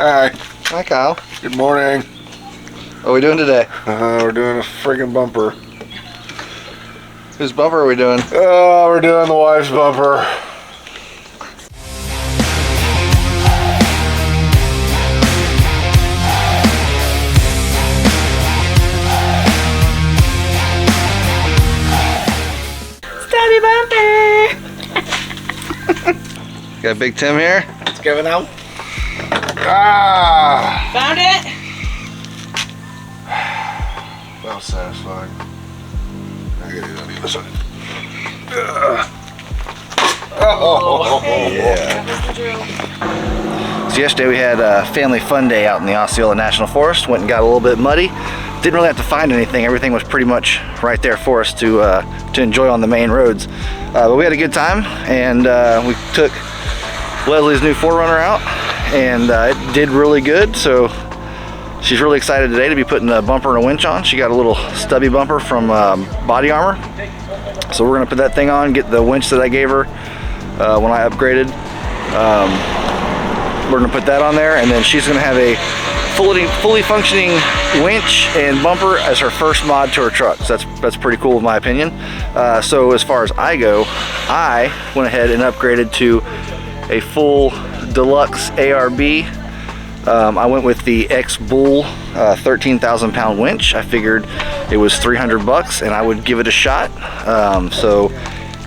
Hi. Hi, Kyle. Good morning. What are we doing today? We're doing a friggin' bumper. Whose bumper are we doing? Oh, we're doing the wife's bumper. Stubby Bumper! Got Big Tim here. Let's give it out. Ah! Found it? That was satisfying. I gotta do it on the other side. Oh, Yeah. So yesterday we had a family fun day out in the Osceola National Forest. Went and got a little bit muddy. Didn't really have to find anything. Everything was pretty much right there for us to enjoy on the main roads. But we had a good time, and we took Leslie's new 4Runner out, and it did really good. So she's really excited today to be putting a bumper and a winch on. She got a little Stubby Bumper from Body Armor. So we're gonna put that thing on, get the winch that I gave her when I upgraded. We're gonna put that on there, and then she's gonna have a fully functioning winch and bumper as her first mod to her truck. So that's pretty cool in my opinion. So as far as I go, I went ahead and upgraded to a full deluxe ARB. I went with the X-Bull 13,000 pound winch. I figured it was 300 bucks and I would give it a shot. So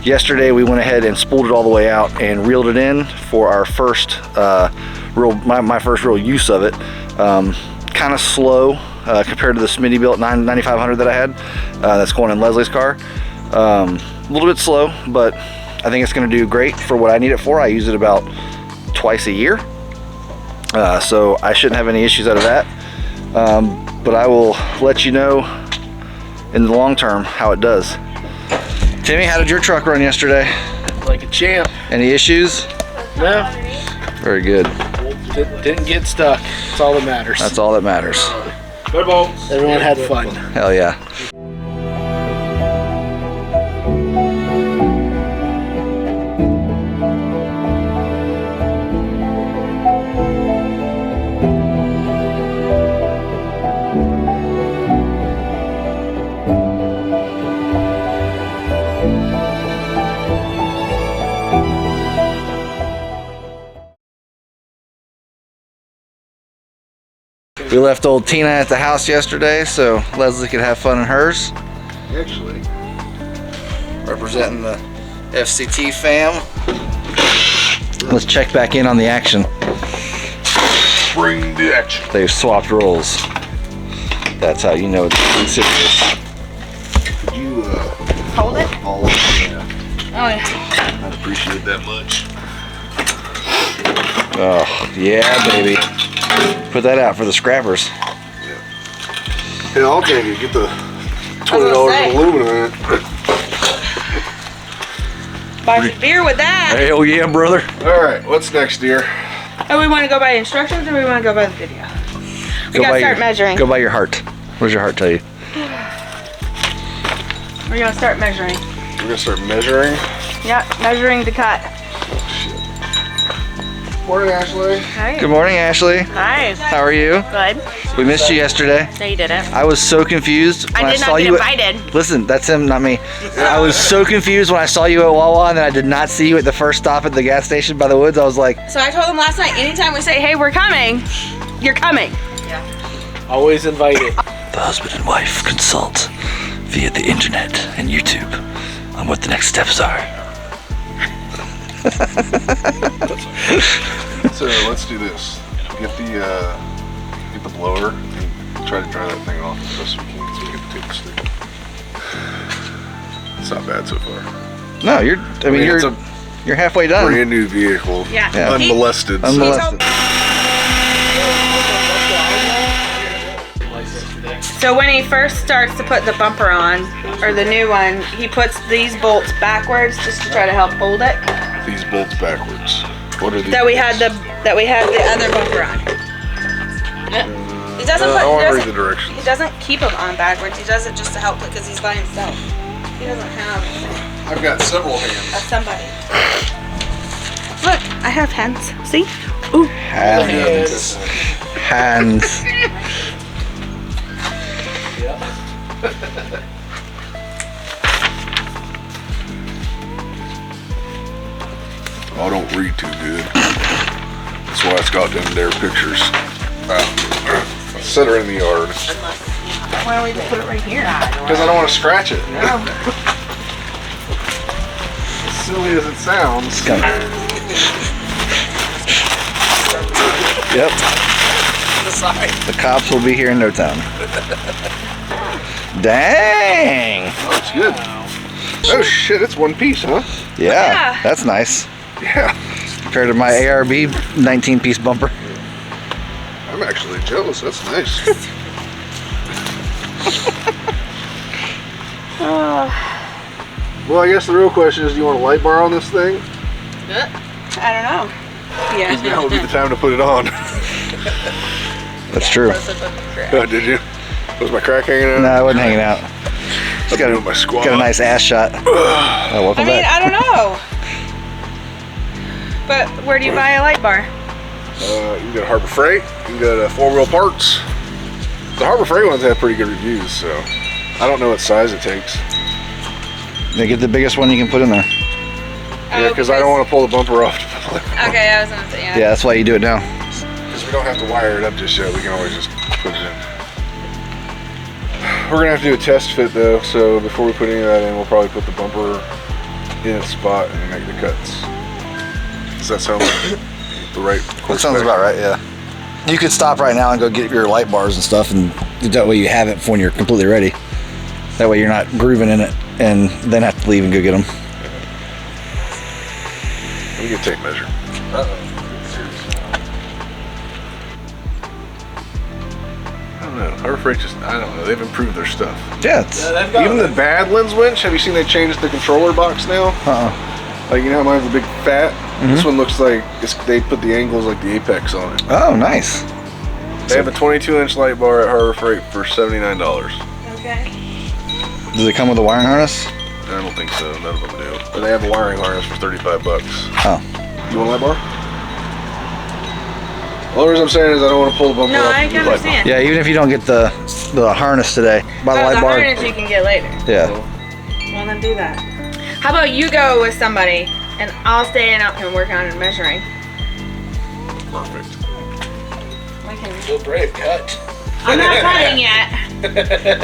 yesterday we went ahead and spooled it all the way out and reeled it in for our first my first real use of it. Kind of slow compared to the Smittybilt 9500 that I had. That's going in Leslie's car. A little bit slow, but I think it's going to do great for what I need it for. I use it about twice a year. So I shouldn't have any issues out of that. But I will let you know in the long term how it does. Timmy, how did your truck run yesterday? Like a champ. Any issues? No. Very good. Didn't get stuck. That's all that matters. That's all that matters. Good bolts. Everyone had fun. Hell yeah. We left old Tina at the house yesterday so Leslie could have fun in hers. actually. Representing the FCT fam. Let's check back in on the action. Bring the action. They've swapped roles. That's how you know it's serious. Could you Hold it? all over? Yeah. Oh yeah. I'd appreciate that much. Oh, yeah, baby. Put that out for the scrappers. Yeah, I'll take it. Get the $20 of aluminum in it. Buy some beer with that. Hell yeah, brother. All right, what's next, dear? Oh, we want to go by instructions or we want to go by the video? We gotta start measuring. Go by your heart. What does your heart tell you? We're gonna start measuring. We're gonna start measuring. Yeah, measuring the cut. Morning, Ashley. Hi. Good morning, Ashley. Hi. How are you? Good. We missed you yesterday. No, you didn't. I was so confused when I did saw not get you. invited. Listen, that's him, not me. I was so confused when I saw you at Wawa and then I did not see you at the first stop at the gas station by the woods. I was like, So I told him last night, anytime we say, hey, we're coming, you're coming. Yeah. Always invited. the husband and wife consult via the internet and YouTube on what the next steps are. So let's do this. Get the blower and try to dry that thing off as best we can so we get the tape stick. It's not bad so far. No, you're halfway done. Brand new vehicle. Yeah. Unmolested. Unmolested. So when he first starts to put the bumper on, or the new one, he puts these bolts backwards just to try to help hold it. These bolts backwards. What are these? That we had the other bumper on. He doesn't I want to read the directions. He doesn't keep them on backwards. He does it just to help it because he's by himself. He doesn't have I've got several hands. somebody. Look, I have hands. See? Hands. Hands. I don't read too good. That's why it's got them there pictures. Set her in the yard. Why don't we just put it right here? Because I don't want to scratch it. As silly as it sounds. Yep. The cops will be here in no time. Dang. Oh, it's good. Oh shit, it's one piece, huh? Yeah, that's nice. Yeah. Compared to my ARB 19-piece bumper. I'm actually jealous. That's nice. Well, I guess the real question is, do you want a light bar on this thing? I don't know. Yeah. Now would be the time to put it on. That's true. Oh, did you? Was my crack hanging out? No, I wasn't hanging out. I'm doing my squat. Got a nice ass shot. Welcome back. I don't know. But where do you buy a light bar? You can go to Harbor Freight. You can go to 4-Wheel Parts. The Harbor Freight ones have pretty good reviews, so I don't know what size it takes. They get the biggest one you can put in there. Yeah, because I don't want to pull the bumper off. Okay, I was gonna say Yeah, that's why you do it now. Because we don't have to wire it up just yet. We can always just put it in. We're gonna have to do a test fit though, so before we put any of that in, we'll probably put the bumper in its spot and make the cuts. Does that sound like the right course? That sounds about right, yeah. You could stop right now and go get your light bars and stuff, and that way you have it for when you're completely ready. That way you're not grooving in it and then have to leave and go get them. Let me get a tape measure. I don't know. Harbor Freight just, I don't know. They've improved their stuff. Yeah, it's... Even the Badlands winch, have you seen they changed the controller box now? Like, you know how mine's a big fat? This one looks like they put the angles like the apex on it. Oh, nice. They have a 22-inch light bar at Harbor Freight for $79. Okay. Does it come with a wiring harness? I don't think so. None of them do. But they have a wiring harness for $35. Oh. You want a light bar? The only reason I'm saying is I don't want to pull the bumper No, off. I can understand. Yeah, even if you don't get the harness today, buy the light bar. The harness you can get later. Yeah. Well, then do that. How about you go with somebody and I'll stay in and work on measuring. Perfect. Feel brave, cut. I'm not cutting yet.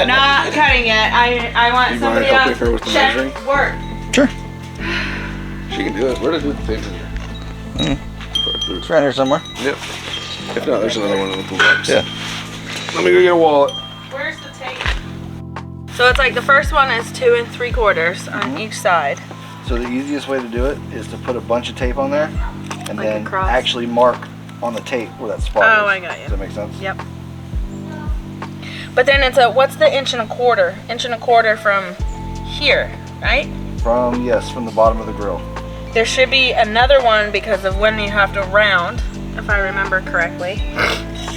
Not cutting yet. I want You somebody mind else helping her with the check measuring? work. Sure. She can do it. Where did I do the tape in here? It's around here somewhere. Yep. If not, there's another one in the toolbox. Yeah. Let me go get a wallet. Where's the tape? So it's like the first one is 2 3/4 on each side. So the easiest way to do it is to put a bunch of tape on there and Like then across? actually mark on the tape where that spot is. Oh, I got you. Does that make sense? Yep. But then it's what's the 1 1/4? 1 1/4 from here, right? From the bottom of the grill. There should be another one because of when you have to round, if I remember correctly.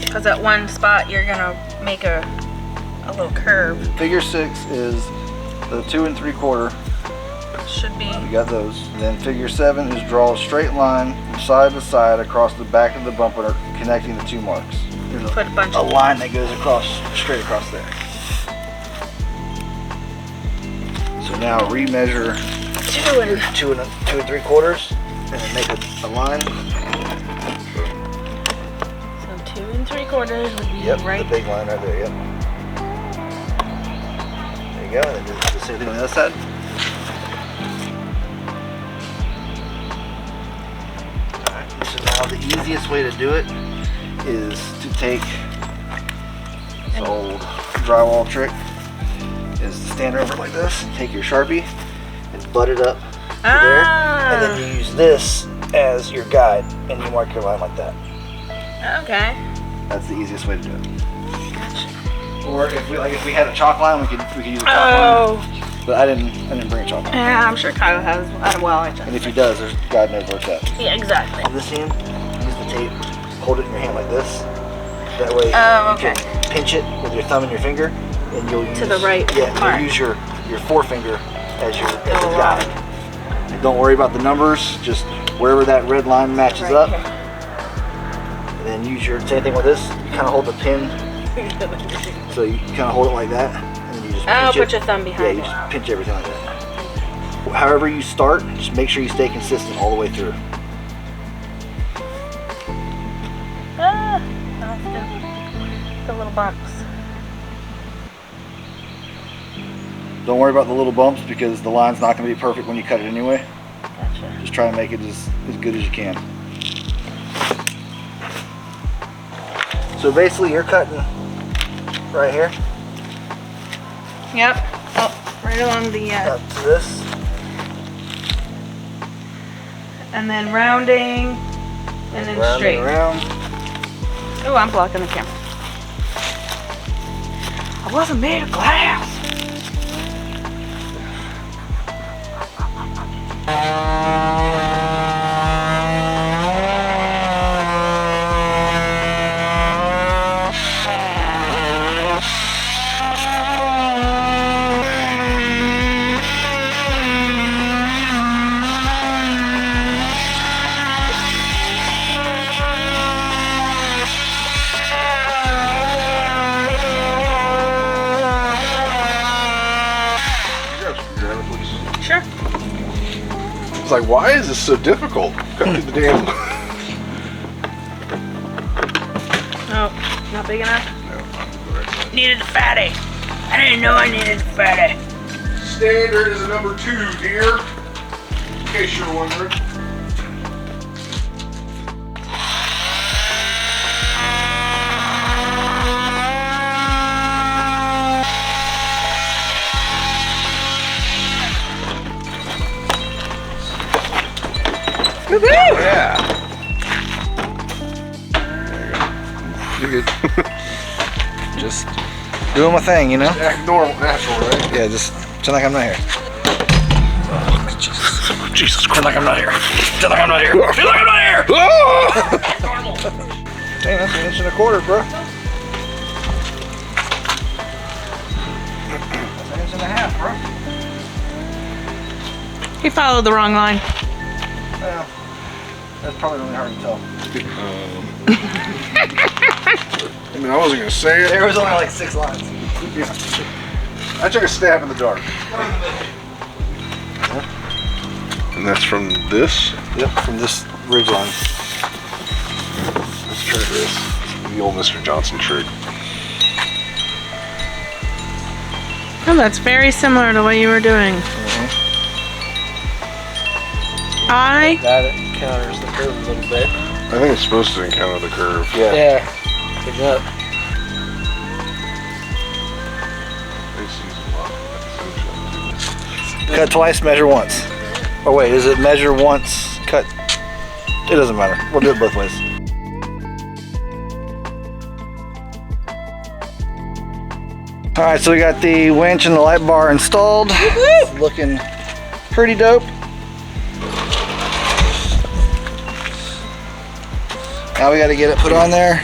Because at one spot you're gonna make a little curve. Figure 6 is the 2 3/4. Should be. You got those. And then figure 7 is draw a straight line from side to side across the back of the bumper, connecting the two marks. There's Put a bunch a of. line that goes straight across there. So now remeasure 2 and 2 3/4 and then make a line. So 2 3/4 would be Yep, right. the big line right there, yep. There you go, and then do the same thing on the other side. Alright, so now the easiest way to do it is to take this old drywall trick, is to stand over like this, take your Sharpie and butt it up to there, and then you use this as your guide and you mark your line like that. Okay. That's the easiest way to do it. Or if we had a chalk line, we could use a chalk line. But I didn't bring a chalk line. Yeah, I'm sure Kyle has. Well, I And if he does, there's God knows where it's at. Yeah, exactly. On this end, use the tape, hold it in your hand like this. That way Oh, you can pinch it with your thumb and your finger, and you'll use the right Yeah, part. you'll use your forefinger as your Go guide. And don't worry about the numbers, just wherever that red line matches Right up, here. And then use your, same thing with this, you kind of hold the pin. So you kind of hold it like that. And then you just pinch put it. your thumb behind Yeah, you it. just pinch everything like that. However you start, just make sure you stay consistent all the way through. Ah, that's the little bumps. Don't worry about the little bumps because the line's not going to be perfect when you cut it anyway. Gotcha. Just try to make it as good as you can. So basically you're cutting right here. Yep. Oh, right along the, Up to this. and then rounding, and then Round straight. and around. Oh, I'm blocking the camera. I wasn't made of glass. Sure. It's like, why is this so difficult? Cut through the damn. Oh, not big enough? No, not the right side. Needed the fatty. I didn't know I needed the fatty. Standard is a number 2, dear. In case you're wondering. Woo-hoo! Yeah. There you go. You're good. Just doing my thing, you know? Act normal, natural, right? Yeah, just pretend like I'm not here. Jesus Christ, like I'm not here. Pretend like I'm not here. Pretend like I'm not here! Dang, that's 1.25 inches, bro. That's 1.5 inches, bro. He followed the wrong line. Well, that's probably really hard to tell. I mean, I wasn't gonna say it. There was only like 6 lines. Yeah. I took a stab in the dark. And that's from this? Yep, from this ridge line. Let's try this. The old Mr. Johnson trick. Oh, that's very similar to what you were doing. I That counters the curve a little bit. I think it's supposed to encounter the curve. Yeah. Good job. Cut twice, measure once. Oh wait, is it measure once, cut? It doesn't matter. We'll do it both ways. All right, so we got the winch and the light bar installed. It's looking pretty dope. Now we got to get it put on there.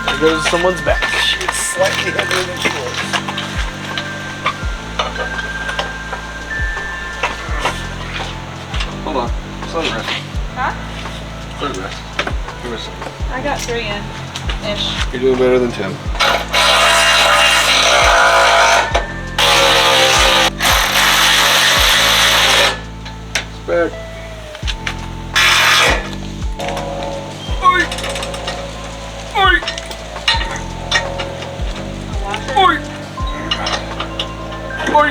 There goes someone's back. It's slightly heavier than she was. Hold on. Slow rest. Huh? Slow rest. Give me a second. I got 3 in-ish. You're doing better than Tim. It's back. Oi! Oi! Oi! Oi!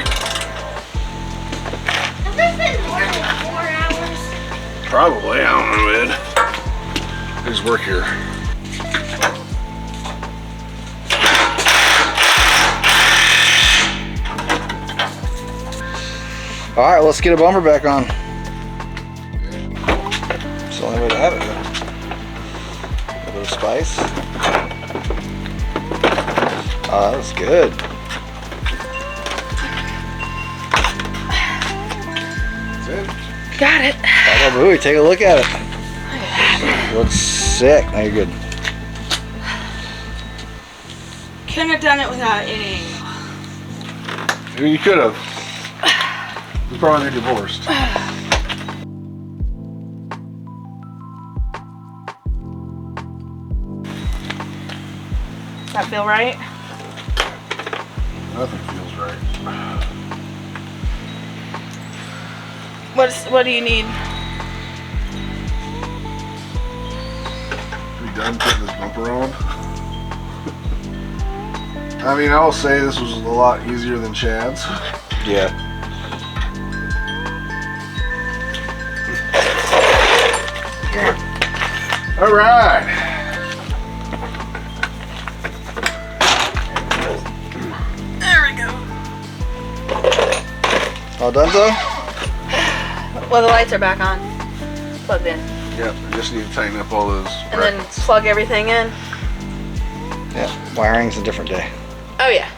Has this been more than 4 hours? Probably, I don't know, Ed. There's work here. All right, let's get a bumper back on. It's the only way to have it. Though. A little bit of spice. Oh, that was good. That's it. Got it. Baba Booey, take a look at it. Looks sick. Now you're good. Couldn't have done it without any. You could have. It's probably divorced. That feel right? Nothing feels right. What do you need? We done putting this bumper on? I mean, I will say this was a lot easier than Chad's. Yeah. All right. There we go. All done, though? Well, the lights are back on. Plugged in. Yep, I just need to tighten up all those. And then plug everything in. Yeah. Wiring's a different day. Oh, yeah.